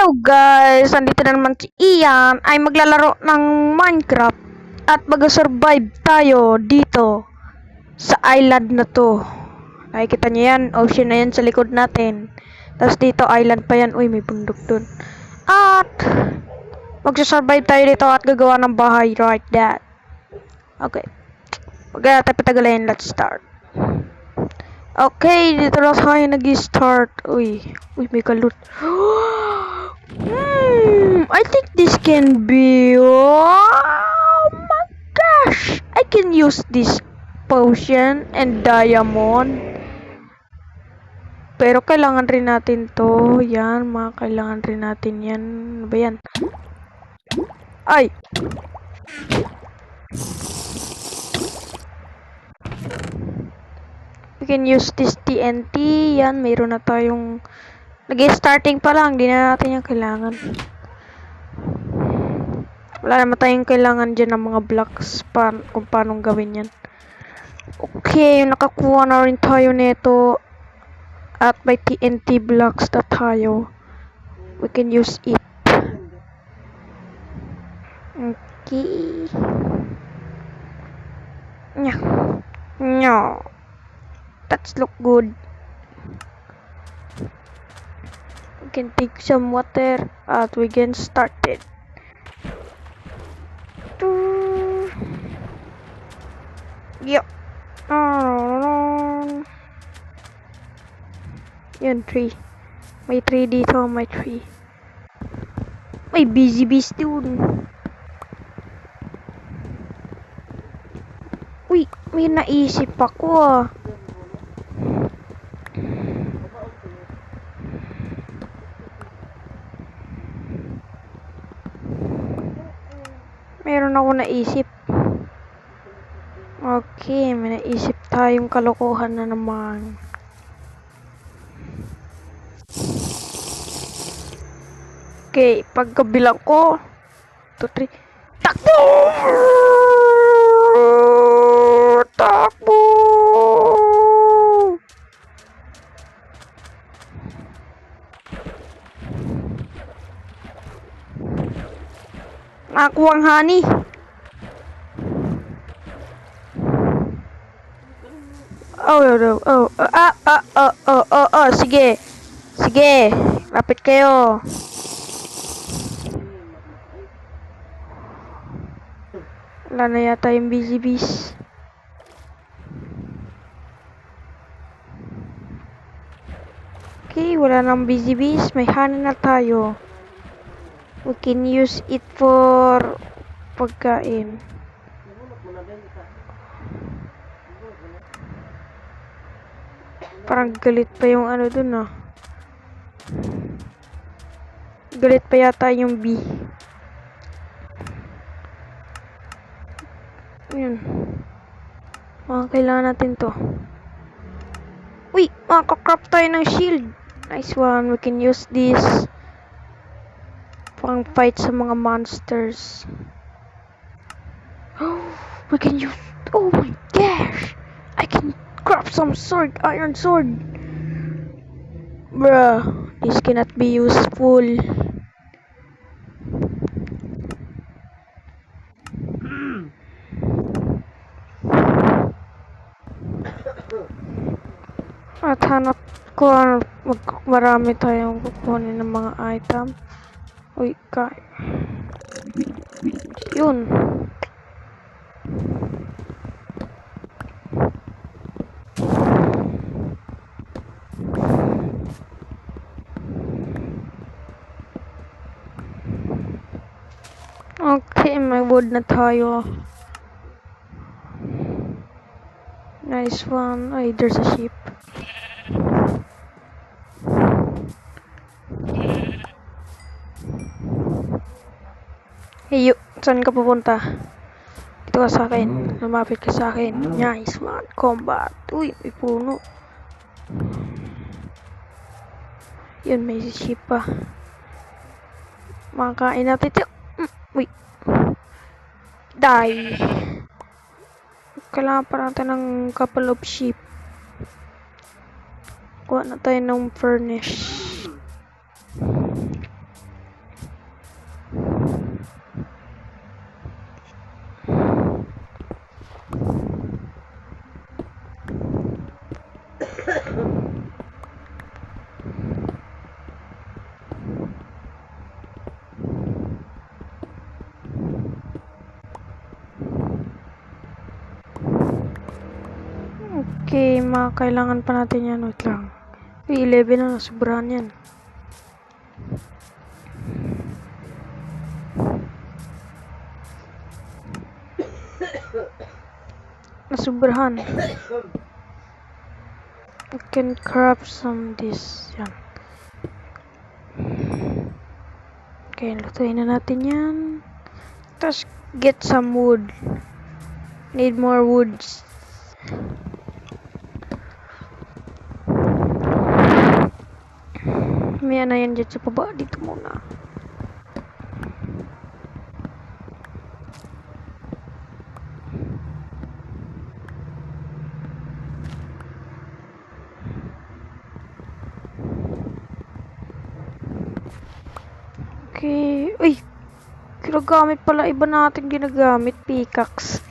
Hello guys! Andito na naman si Ian ay maglalaro ng Minecraft at mag-survive tayo dito sa island na to. Nakikita niyo yan, ocean na yan sa likod natin. Tapos dito island pa yan. Uy, may bundok dun. At mag-survive tayo dito at gagawa ng bahay right that. Okay. Huwag na tayo patagalin. Let's start. Okay, dito na tayo nag-start. Uy, may kalut. I think this can be. Oh my gosh! I can use this potion and diamond. Pero kailangan rin natin to. Yan, kailangan rin natin yan. Ano ba yan? Ay! We can use this TNT. Yan, mayroon na tayong nag-starting pa lang, di na natin yung kailangan. Wala naman tayong kailangan dyan ng mga blocks kung paano gawin yan. Okay, nakakuha na rin tayo nito. At may TNT blocks na tayo. We can use it. Okay. No. That's look good. We can take some water and we can start it. Yep. Yun, tree. May tree dito, may tree. May busy bees dun. Uy, may naisip ako ah. Meron ako naisip. Okay, may naisip tayong kalokohan na naman. Okay, pagkabilang ko 2, 3. Takbo! Takbo! Nakakuha ang honey. Sige. Sige, lapit kayo. Wala na yata yung busy bees. Okay, wala nang busy bees. May honey na tayo. We can use it for pagkain. Parang galit pa yung ano dun ah. Galit pa yata yung bee. Yun. Kailangan natin to. Uy! Makaka-craft tayo ng shield. Nice one. We can use this pang fight sa mga monsters. We can use. Oh my gosh! I can craft some sword, iron sword. Bruh, this cannot be useful. At hanap ko, marami tayong kukunin ng mga item. Uy, yun. Okay, may wood na tayo. Nice one. Ay, there's a sheep. Hey, saan ka pupunta? Dito ka sa akin. Lumapit ka sa akin. Nice one. Combat. Uy, may puno. Yun, may sheep pa. Makakain natin ito. Uy. Die. Kailangan pa natin ng couple of sheep. Kuha na tayo ng furnace. Okay, kailangan pa natin yan. Wait lang. 11 na, sobrahan yan. Nasubrahan. I can craft some this. Yan. Okay, lutuin na natin yan. Tapos, get some wood. Need more woods. May na yan dyan sa baba. Dito muna. Okay. Uy! Ginagamit pala. Iba natin ginagamit. Pickaxe.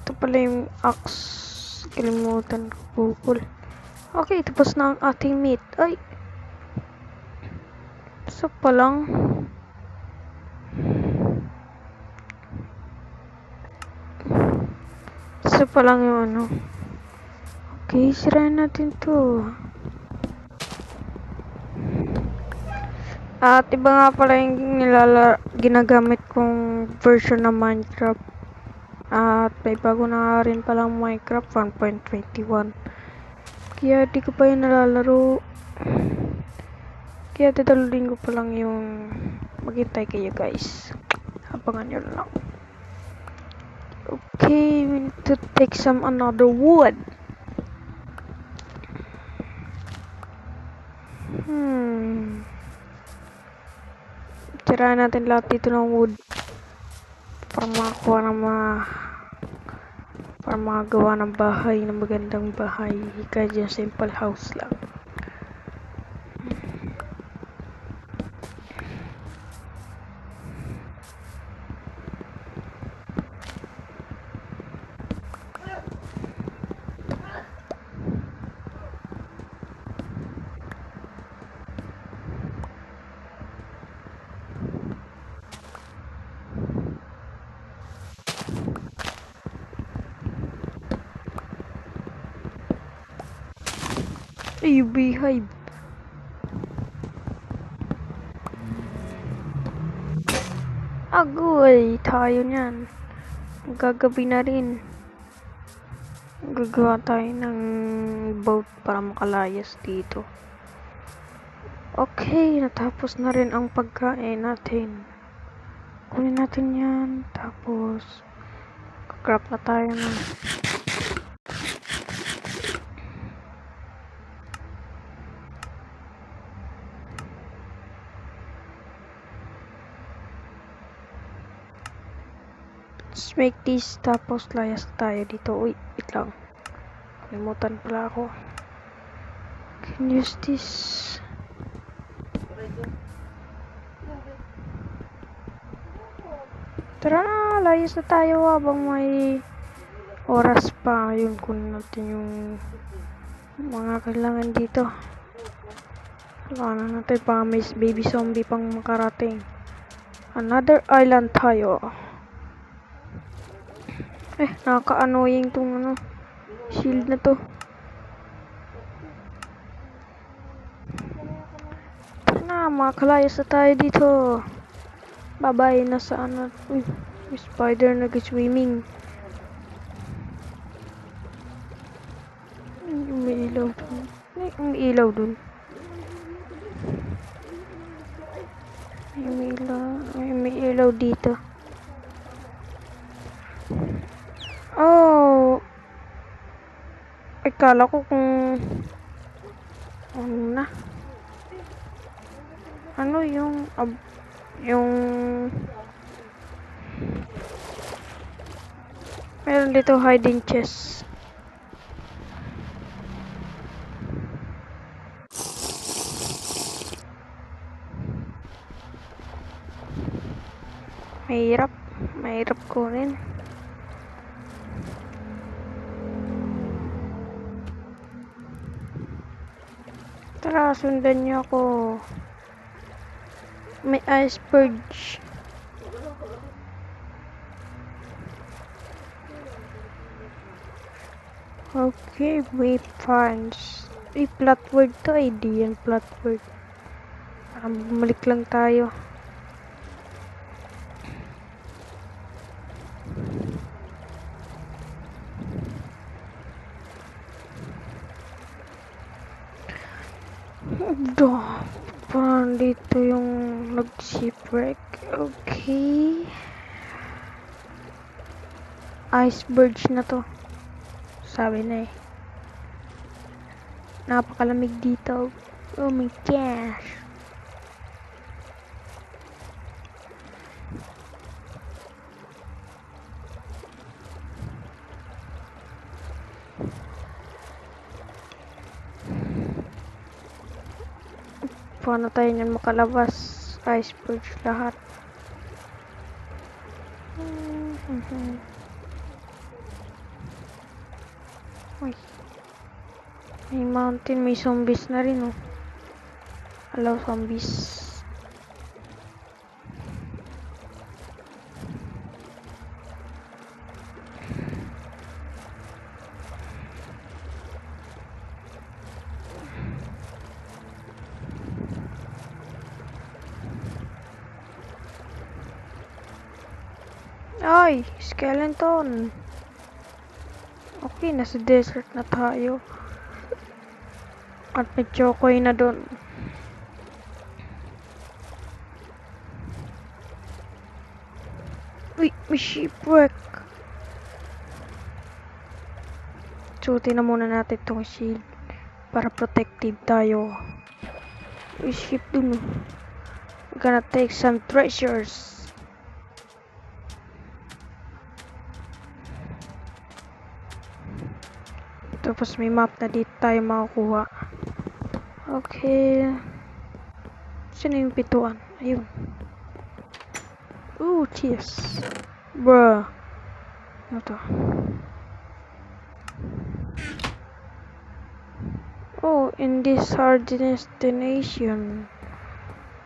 Ito pala yung axe. Kalimutan ko. Bukol. Okay, tapos na ang ating meat. Ay! Isa pa lang. Isa pa lang yung ano. Okay, sirain natin to. At iba nga pala yung ginagamit kong version ng Minecraft. At may bago na rin palang Minecraft 1.21. Kaya di ko pa yung nalalaro. Kaya dadalhin ko pa lang yung maghintay kayo guys. Abangan nyo lang. Okay, we need to take some another wood. Tirahan natin lahat dito ng wood. Para makakuha ng para makagawa ng bahay, ng magandang bahay. Kahit yung simple house lang. Ay, beehive. Agoy, tayo niyan. Gagabi na rin. Gagawa tayo ng boat para makalayas dito. Okay, natapos na rin ang pagkain natin. Kunin natin yan. Tapos, craft na tayo na. Let's make this, tapos layas tayo dito. Uy, wait lang. Kalimutan pala ako. Can use this. Tara na, layas na tayo habang may oras pa. Yun, kunin natin yung mga kailangan dito. Kailangan natin pa may baby zombie pang makarating. Another island tayo. Nakaka-annoying tong ano, shield na to. Tara na, makalayas na tayo dito. Bye-bye, nasa ano. Uy, may spider nag-swimming. May ilaw dun. May ilaw dun. May ilaw dito. Oh, akala ko kung ano na. Ano yung meron dito hiding chest. Mahirap kunin. Tara, sundan niyo ako. May ice purge. Okay, weapons. Plot word to. Di yan plot word. Bumalik lang tayo. Parang dito yung nag-shipwreck. Okay. Iceberg na to. Sabi na eh. Napakalamig dito. Oh my gosh. Paano tayo niyan makalabas? Iceberg lahat. Uy. May mountain, may zombies na rin oh. Hello zombies. Ay, skeleton. Okay, nasa desert na tayo. At may chokoy na doon. Uy, may shipwreck. Suotin na muna natin itong shield para protective tayo. May ship dun. We're gonna take some treasures. Tapos may map na dito tayo makakuha. Okay. Sino yung pituan? Ayun. Ooh, cheers. Bruh. Ano to? Oh, in this hard destination,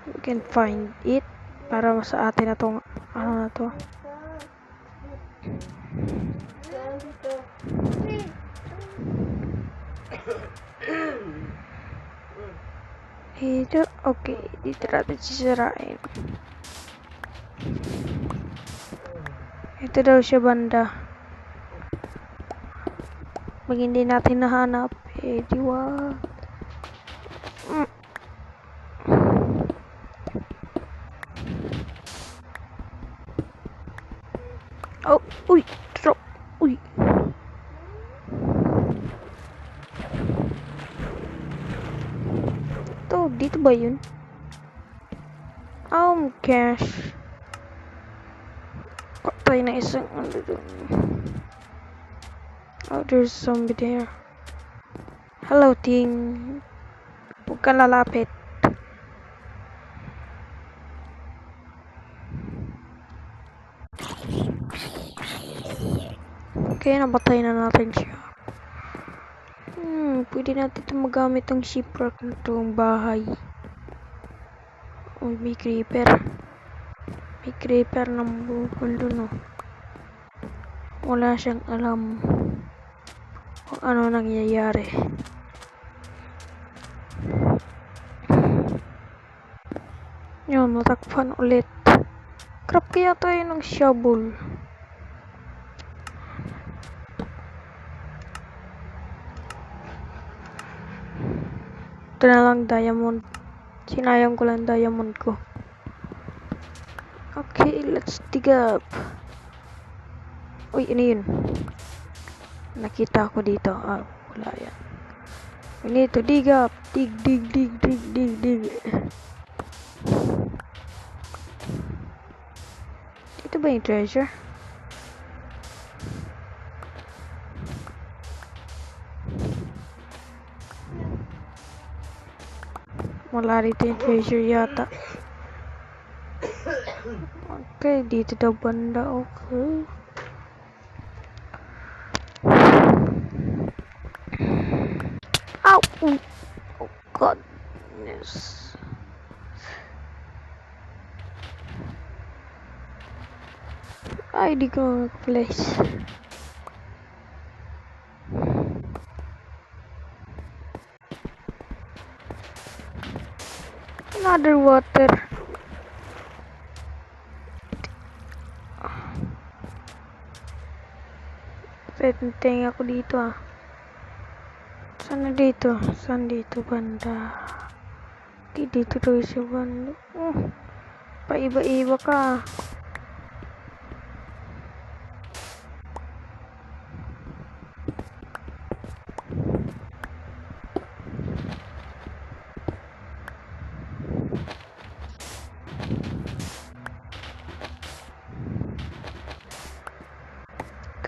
we can find it. Para sa atin na tong, ano na to. Dito, okay, dito natin sisirain. Ito daw siya banda. Pag hindi natin nahanap, diwa. Oh, uy, drop, uy. Dito ba yun? Gosh. Patay na isang ano dun. Oh, there's a zombie there. Hello, Ting. Huwag ka lalapit. Okay, nabatay na natin siya. Pwede natin ito magamit ang shipwreck na itong bahay. Oh, may creeper. May creeper ng bukol dun, oh. Wala siyang alam kung ano nangyayari. Yun, natakpan ulit. Crap kaya tayo ng shovel. Ito na lang diamond. Sinayang ko lang diamond ko. Okay, let's dig up. Uy, ano yun? Nakita ko dito. Wala yan. We need to dig up. Dig. Dito ba yung treasure? Wala rito yung treasure yata. Okay, dito daw banda. Okay. Ow! Oh, goodness. Ay, di ko place. Another water. Penting ako dito ah. Sana dito? Saan dito banda? Di dito daw siya banda. Paiba-iba ka.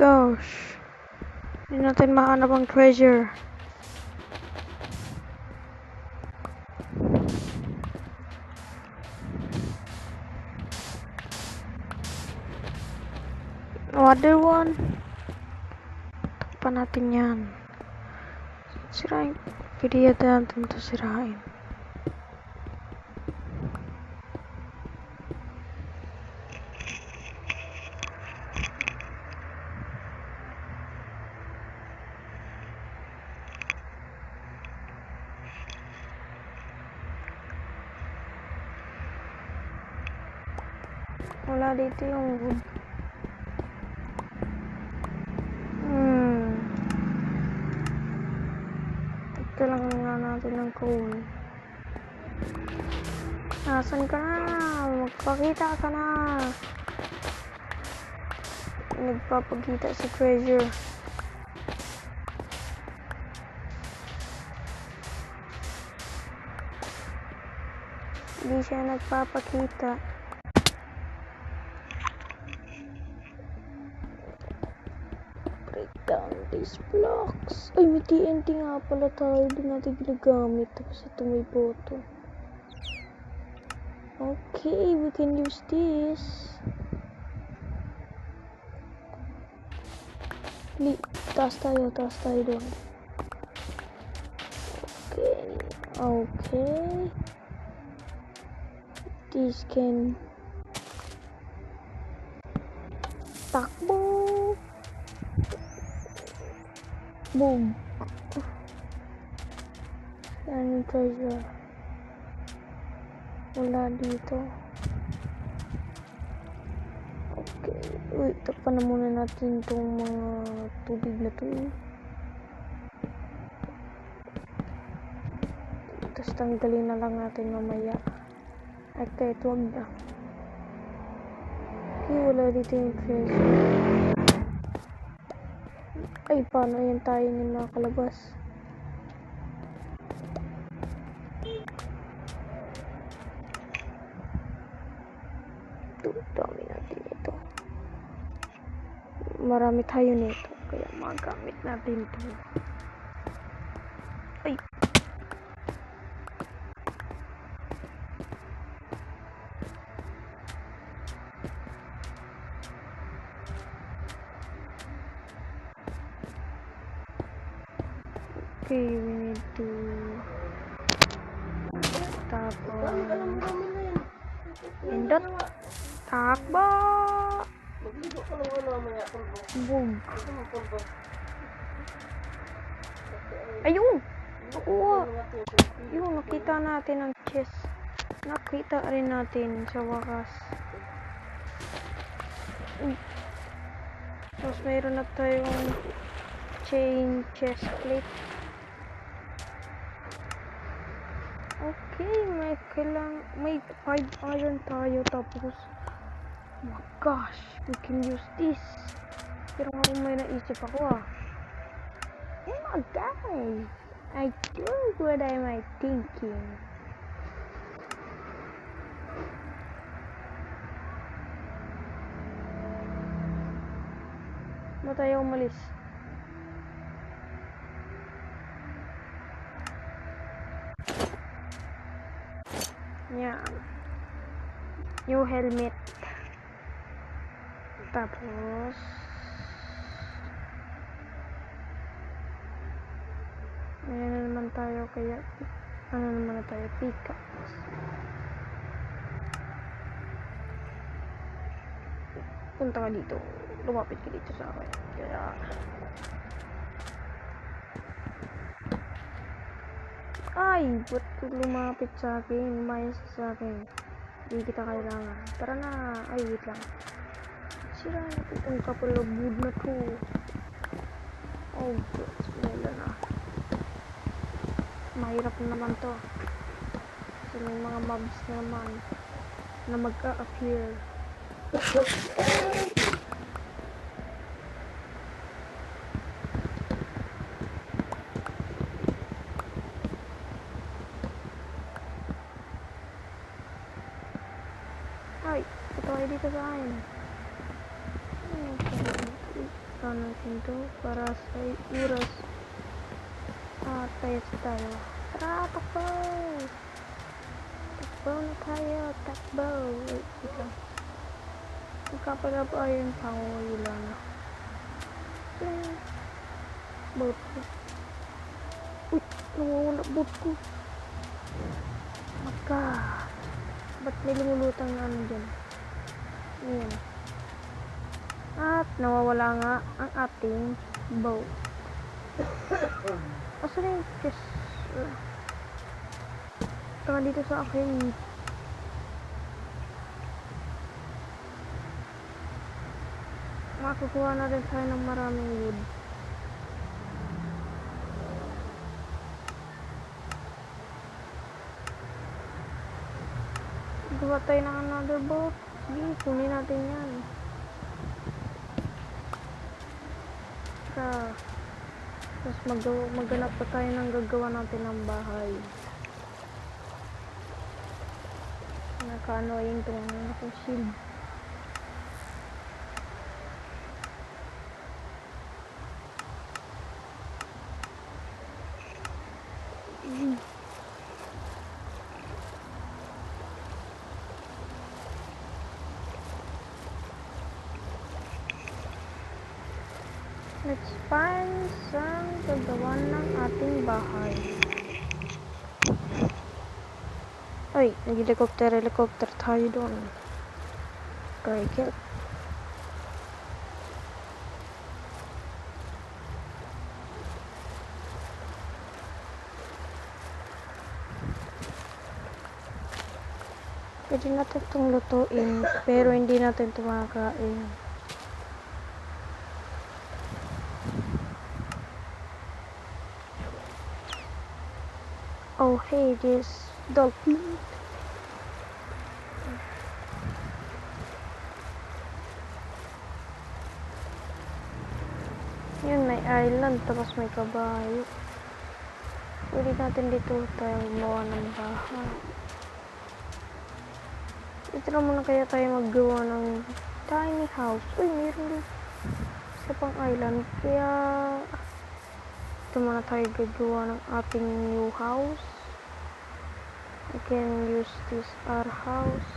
Gosh. Hindi natin mahanap ang treasure. Other one. Takpan natin yan. Sirain. Pwede natin ito sirain. Wala dito yung wood. Ito lang nga natin ng coal. Nasaan ka na? Magpakita ka na. Nagpapakita si treasure. Hindi siya nagpapakita. Break down these blocks. Ay, may TNT nga pala tayo. Hindi natin ginagamit. Tapos ito may boto. Okay, we can use this. Taas tayo doon. Okay. This can takbo. Boom. Yan yung treasure. Wala dito. Okay. Uy, takpan na muna natin itong mga tubig na to. Tapos tanggalin na lang natin mamaya. Ay, kahit wag na. Okay, wala dito yung treasure. Ay, paano yan tayo ng mga kalabas? Dami natin ito. Marami tayo nito. Kaya magamit natin ito. Ay! Okay, we need to tapos pindot takbo bug ayun nakuha yun nakita natin ang chest nakita rin natin sa wakas tapos mayroon na tayong chain chest plate. Okay, may 5 iron tayo tapos oh my gosh, we can use this. Pero kung may naisip ako oh my guys, I think what am I thinking? Ba tayo umalis? Yan. New helmet. Tapos ayan na naman tayo kaya ano naman na tayo pickaxe. Punta ka dito. Lumapit ka dito sa akin. Kaya Ay, ba't lumapit sa akin? Lumayas sa akin. Hindi kita kailangan. Tara na. Ay, wait lang. Sira na itong couple of wood na to. Oh, God. Wala na. Mahirap na naman to. Kasi may mga mobs na naman na mag-a-appear. Ay, ito ay dito sa akin. Ito natin to para sa oras. Tayos tayo. Tara, takbo! Takbo na tayo, takbo! Wait, ito. Magkapalap ayun pa ako, wala na. Boat ko. Uy, nawawala boat ko. Maka. Ba't may lumulutang na ano dyan? Ayan. At nawawala nga ang ating boat. Asan yung chest? Taka dito sa akin. Makukuha na rin tayo ng maraming wood. Gawa tayo ng another boat. Sige, kunin natin yan. Tapos maghanap pa tayo ng gagawa natin ng bahay. Naka-annoying ito mga naka-shield. Let's find saan gagawa ng ating bahay. Ay, nag-helicopter tayo doon. Very good. Pwede natin itong lutuin, pero hindi natin ito makakain. Oh, hey, this dog meat. Yun, may island, tapos may kabayo. Pwede natin dito tayo gumawa ng bahay. Dito na muna kaya tayo maggawa ng tiny house. Uy, meron din isa pang island. Kaya dito muna tayo gagawa ng ating new house. We can use this our house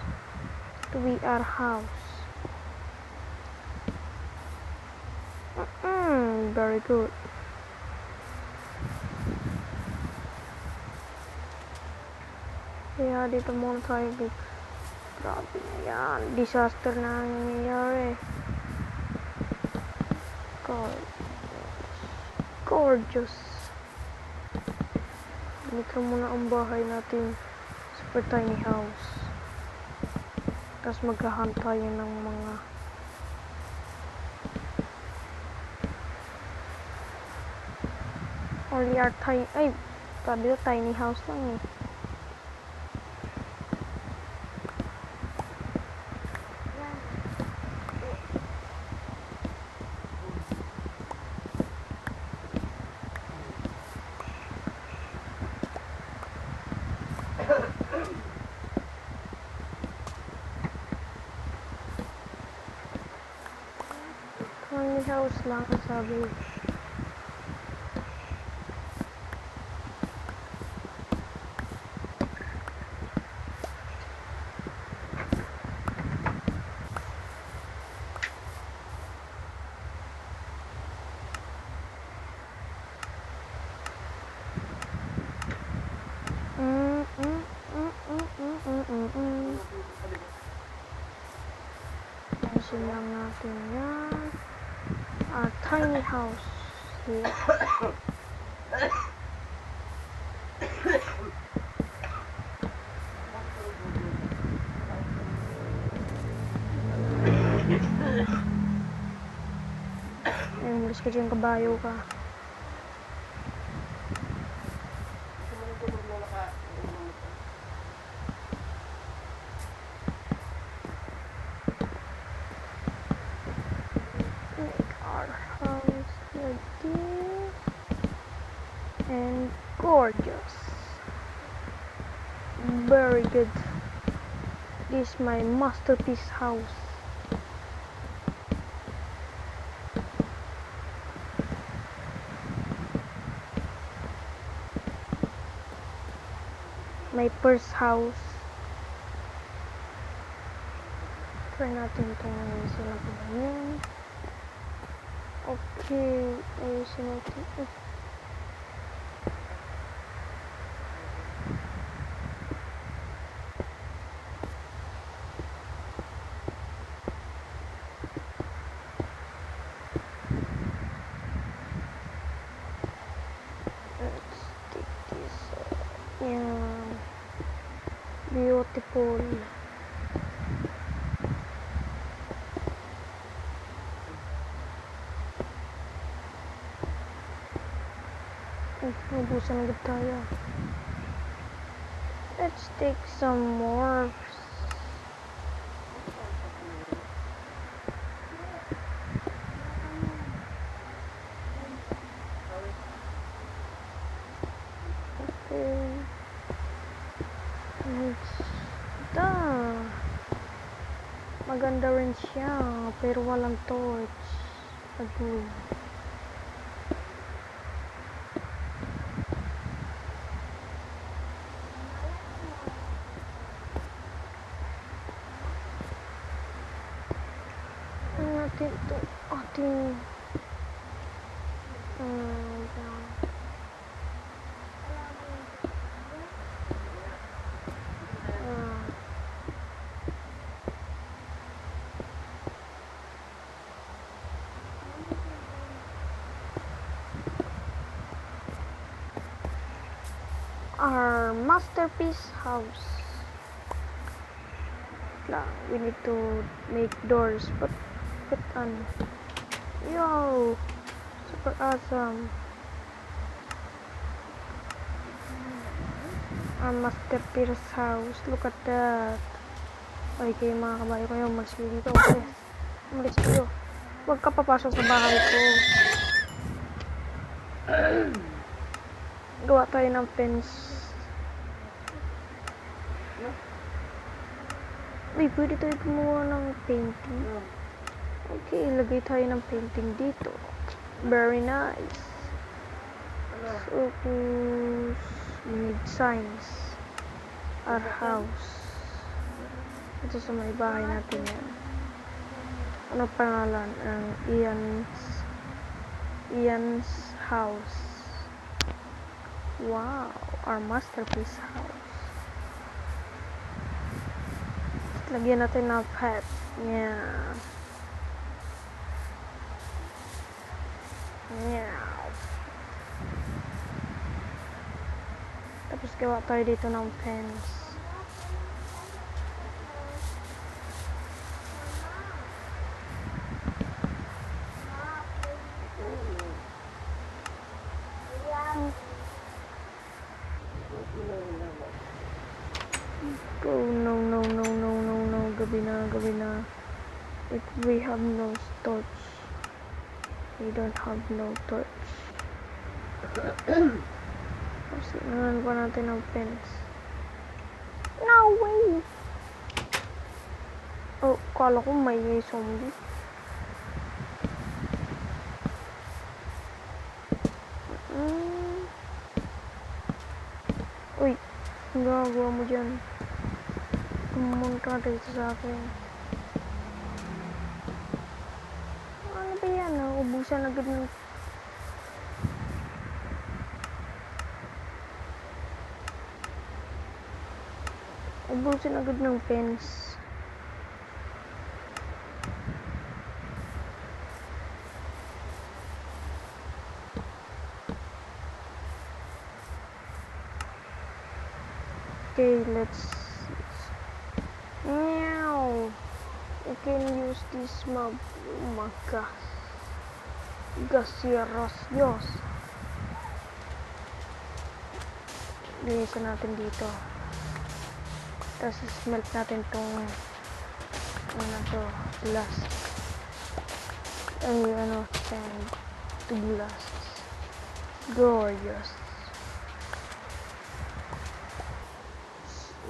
to be our house. Very good. Kaya dito muna tayo. Grabe na yan. Disaster na nangyayari. Gorgeous. Dito muna ang bahay natin. Super tiny house. Tapos maghahunt tayo ng mga only our tiny, ay, sabi ko tiny house lang eh. Tiny house lang sabi. Ayusin lang natin yan. Our tiny house here. Umalis ka dyan, kabayo ka. Make our house like this. And gorgeous. Very good. This is my masterpiece house. My first house. Try natin itong ayusin na pagawin. Okay, ayusin natin. Let's take this. Yeah. Beautiful. Nabusan agad tayo. Let's take some more. Okay. Maganda rin siya, pero walang torch. Agoy. Ano natin ito? Ating our masterpiece house. We need to make doors, but yo, super awesome. Our masterpiece house. Look at that. Okay, mga kabayo kayo, umalis kayo dito. Umalis kayo. Huwag ka papasok sa bahay ko. Gawa tayo ng fence. Uy, pwede tayo gumawa ng painting. Okay, ilagay tayo ng painting dito. Very nice. Focus. We need signs. Our house. Ito sa may bahay natin yan. Ano pangalan? Ang Ian's house. Wow, our masterpiece house. Lagyan natin ng pet. Yeah. Yeah. Tapos gawa tayo dito ng fence. Oh no, gabi na. If we have no torch, we don't have no torch. Tapos pa natin ang fence. No way! Oh, kala ko may zombie. Uy, ang gagawa mo dyan. Pumunta dito sa akin. Ano ba yan? Ubusan agad ng... Ubusan agad ng fence. Okay, let's... Meow! I can use this mob. Oh my gosh. Gaseosos. Linisan natin dito. Tapos smelt natin tong ano to, glass. Ay, sand to glass. Gorgeous.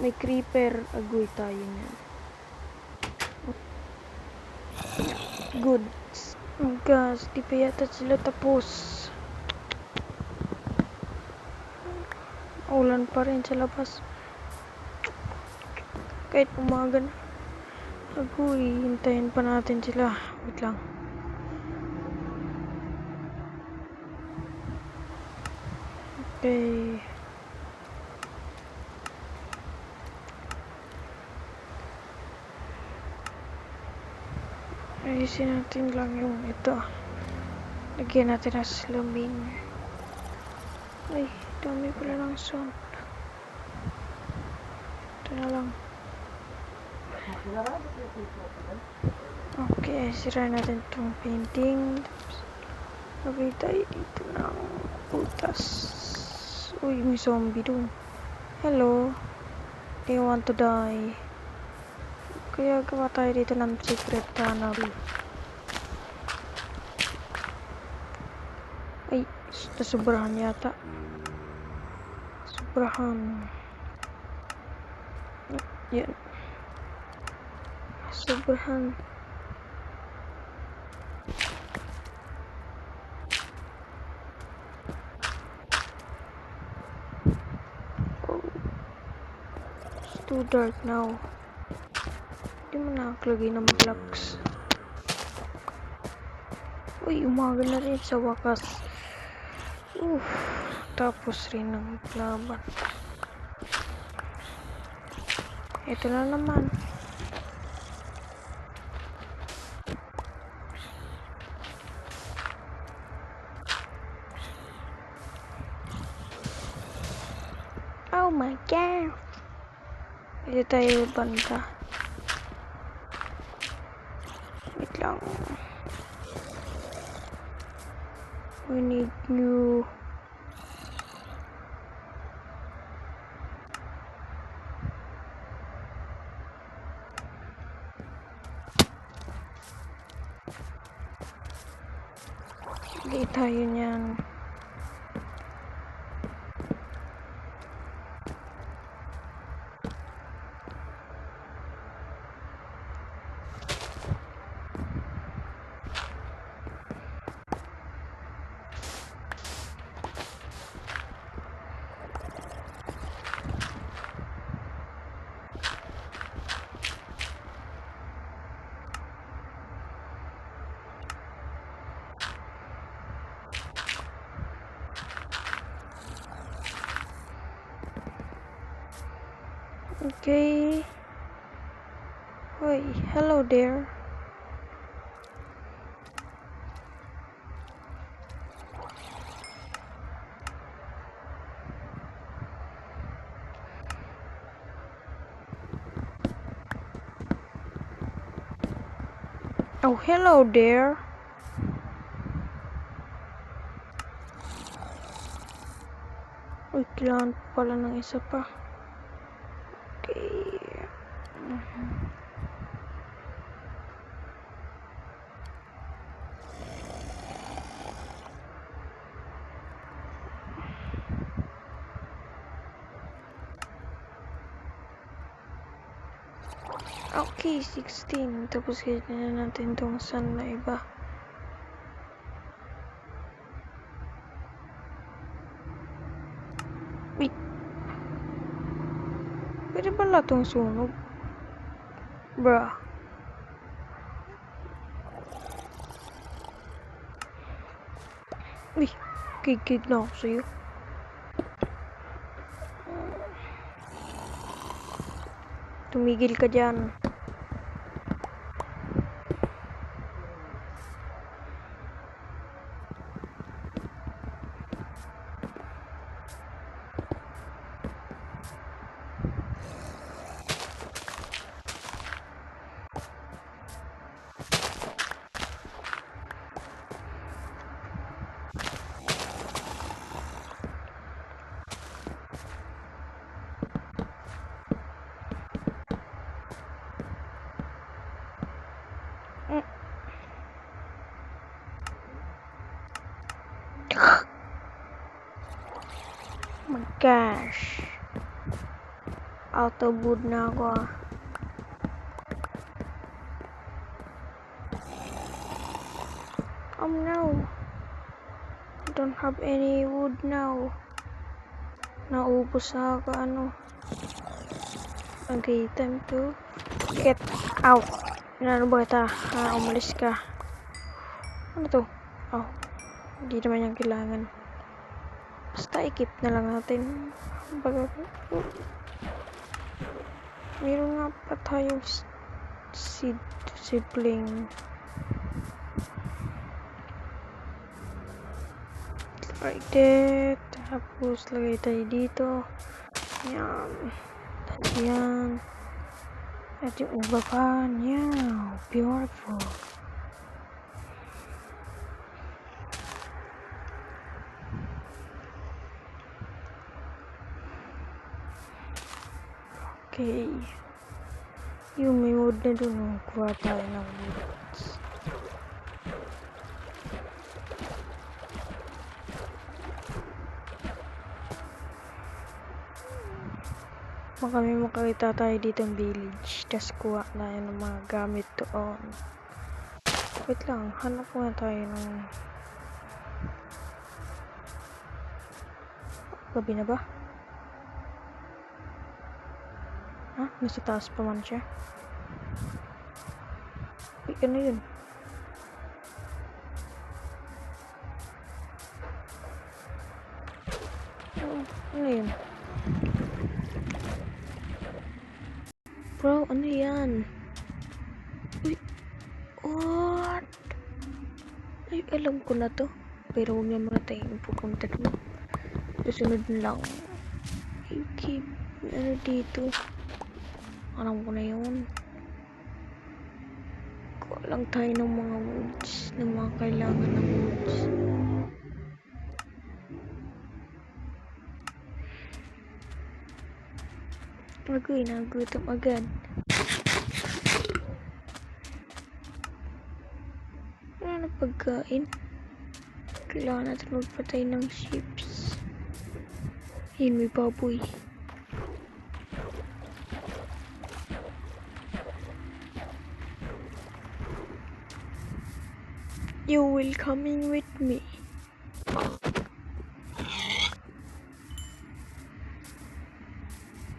May creeper, agoy tayo niyan. Good. Guys, di pa yata sila tapos. Ulan pa rin sa labas. Kahit umaga na. Agoy, hintayin pa natin sila. Wait lang. Okay. Ayusin natin lang yung ito. Lagyan natin ng salamin. Ay, dami pala ng sound. Ito na lang. Okay, sira natin itong painting. Lagay tayo dito ng putas. Uy, may zombie dun. Hello. Do you want to die? Kaya gawa tayo dito ng secret tunnel. Ay, nasubrahan yata. Sobrahan. Yan. Sobrahan. Oh. It's too dark now. Hindi mo nakaklagay ng blocks. Uy, umaga na rin sa wakas. Tapos rin ang laban. Ito na naman. Oh my god. Ito tayo banda. Wait lang. We need new Lagay tayo niyan. Okay. Hi, hello there. Oh, hello there. Uy, kailangan pala ng isa pa. Okay. Okay, 16. Tapos kailangan na natin itong sun na iba. Wait. Pwede pala itong sunog? Bruh. Uy, kikig na ako sa'yo. Tumigil ka dyan. Cash. Auto wood na ako ah. Oh no. I don't have any wood now. Naubos na ako ano. Okay, time to get out. Ano ba kita? Umalis ka. Ano to? Oh. Hindi naman yung kailangan. Basta i-keep na lang natin. Baga, meron nga pa tayong sibling. Like that. Tapos lagay tayo dito. Yan. At yan. At yung iba pa. Yan. Beautiful. Okay. Yung may wood na dun. Kuha tayo ng woods. Baka may makakita tayo dito ng village. Tapos kuha tayo ng mga gamit doon. Wait lang. Hanap muna tayo ng... Gabi na ba? Ha? Nasa taas pa man siya. Wait, ano yun? Ano yun? Bro, ano yan? Uy, what? Ay, alam ko na to. Pero huwag naman tayong pupunta doon. Susunod lang. Okay, ano dito? Alam ko na yun. Kuha lang tayo ng mga woods. Ng mga kailangan ng woods. Agoy, nagutom agad. Ano na pagkain? Kailangan natin magpatay ng sheeps. Yun, may baboy. You will coming with me.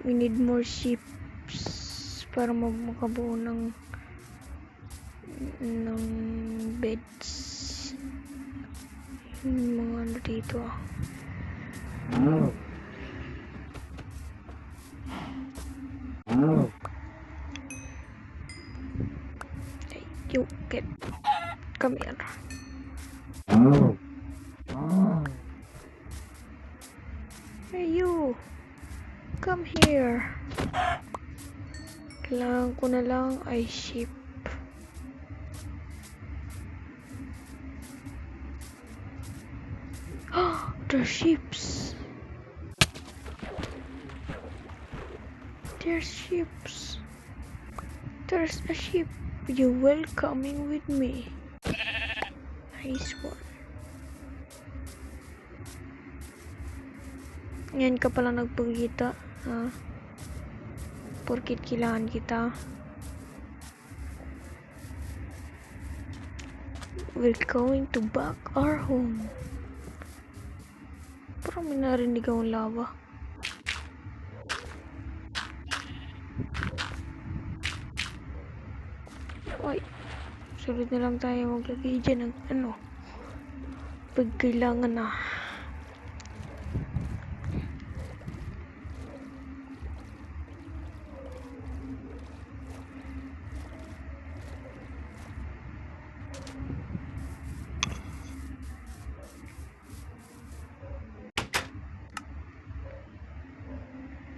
We need more sheeps para makabuo ng beds. Yung mga ano dito ah. Hey, you get come here. Hey you, come here. Kailangan ko na lang ay sheep. There's sheeps. There's sheeps. There's a sheep. You will coming with me. Nice one. Ngayon ka pala nagpagkita, ha? Porkit kailangan kita. We're going to back our home. Parang may narinig akong lava. Ay, sunod na lang tayo maglagay dyan ng ano. Pag kailangan na.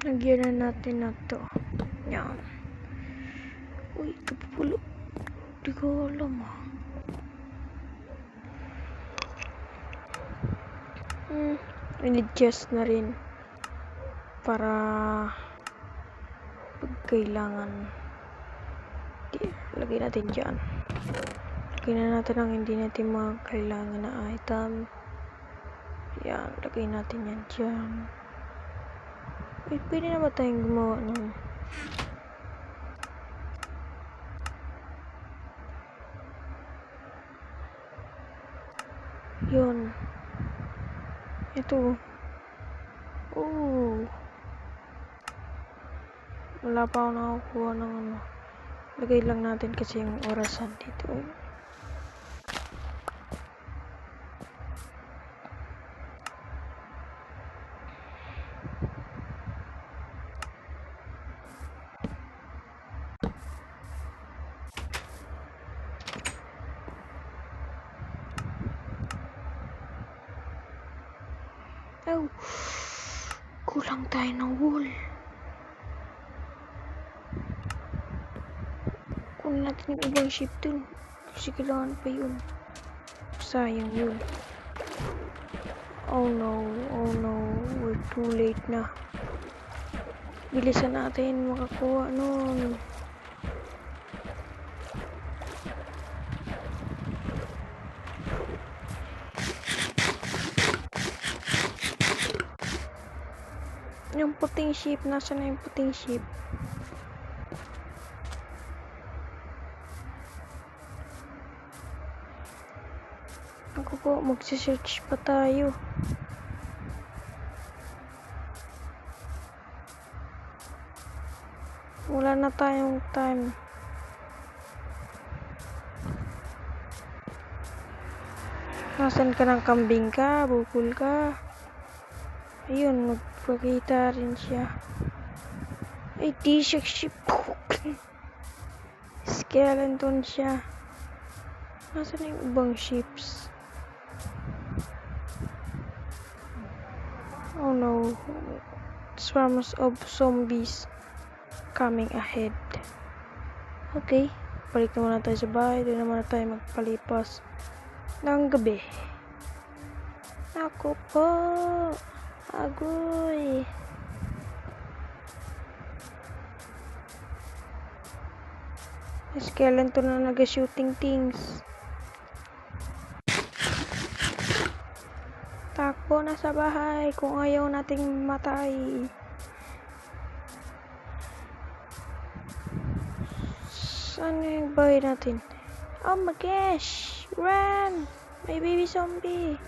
Lagyan na natin na to. Yan. Uy, kapulo. Di ko alam ah. I-adjust na rin. Para pag kailangan. Lagay natin dyan. Lagay na natin ang hindi natin mga kailangan na item. Yan, lagay natin yan dyan. Uy, pwede na ba tayong gumawa ng... Yun. Ito. Oh. Wala pa ako nakakuha ng ano. Lagay lang natin kasi yung orasan dito. Oh. Kulang tayo ng wool. Kunin natin yung ibang ship dun. Kasi kailangan pa yun. Sayang yun. Oh no, oh no. We're too late na. Bilisan natin makakuha nun. Yung puting ship, nasa na yung puting ship? Ako po, magsisearch pa tayo. Wala na tayong time. Nasaan ka ng kambing ka? Bukol ka? Ayun, magpakita rin siya. Ay, t-shirt ship. Skeleton siya. Nasaan na yung ibang ships? Oh no. Swarms of zombies coming ahead. Okay. Balik na muna tayo sa bahay. Doon naman tayo magpalipas ng gabi. Ako po. Agoy. Skeleton na nag-shooting things. Takbo na sa bahay kung ayaw nating matay. Saan yung bahay natin? Oh my gosh! Run! May baby zombie!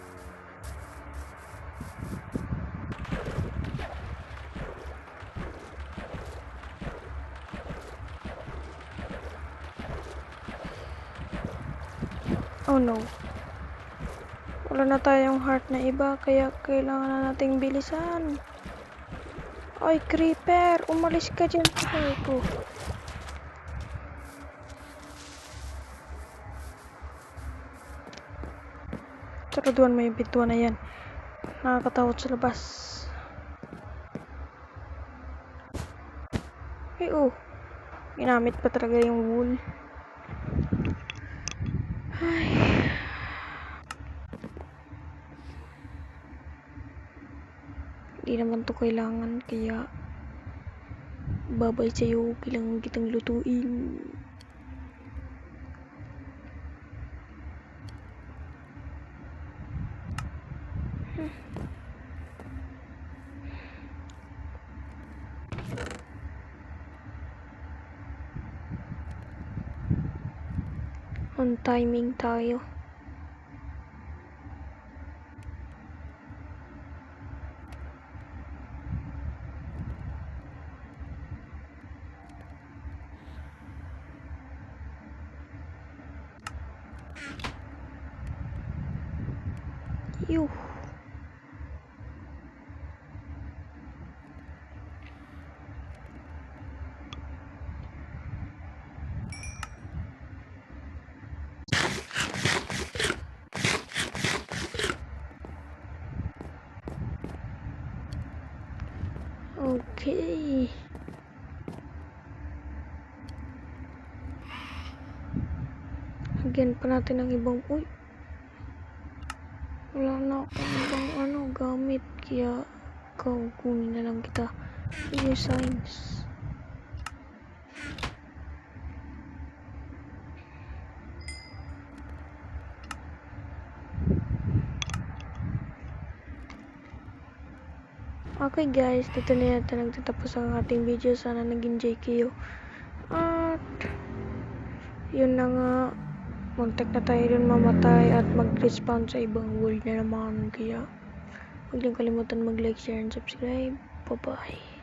Oh no. Wala na tayong heart na iba, kaya kailangan na nating bilisan. Oy, creeper! Umalis ka dyan sa bahay ko. Saraduan mo yung pintuan na yan. Nakakatakot sa labas. Ay, oh. Ginamit pa talaga yung wool. Ay. Hindi naman to kailangan, kaya babay sa'yo, kailangan kitang lutuin. On timing tayo. Yuh. Okay. Lagyan pa natin ng ibang... Uy! Wala na akong ibang gamit. Kaya kukunin na lang kita. Your signs. Okay guys, dito na yata nagtatapos ang ating video. Sana nag-enjoy kayo. At yun na nga, muntik na tayo rin mamatay at mag-respawn sa ibang world na naman. Kaya huwag niyong kalimutan mag-like, share, and subscribe. Bye-bye.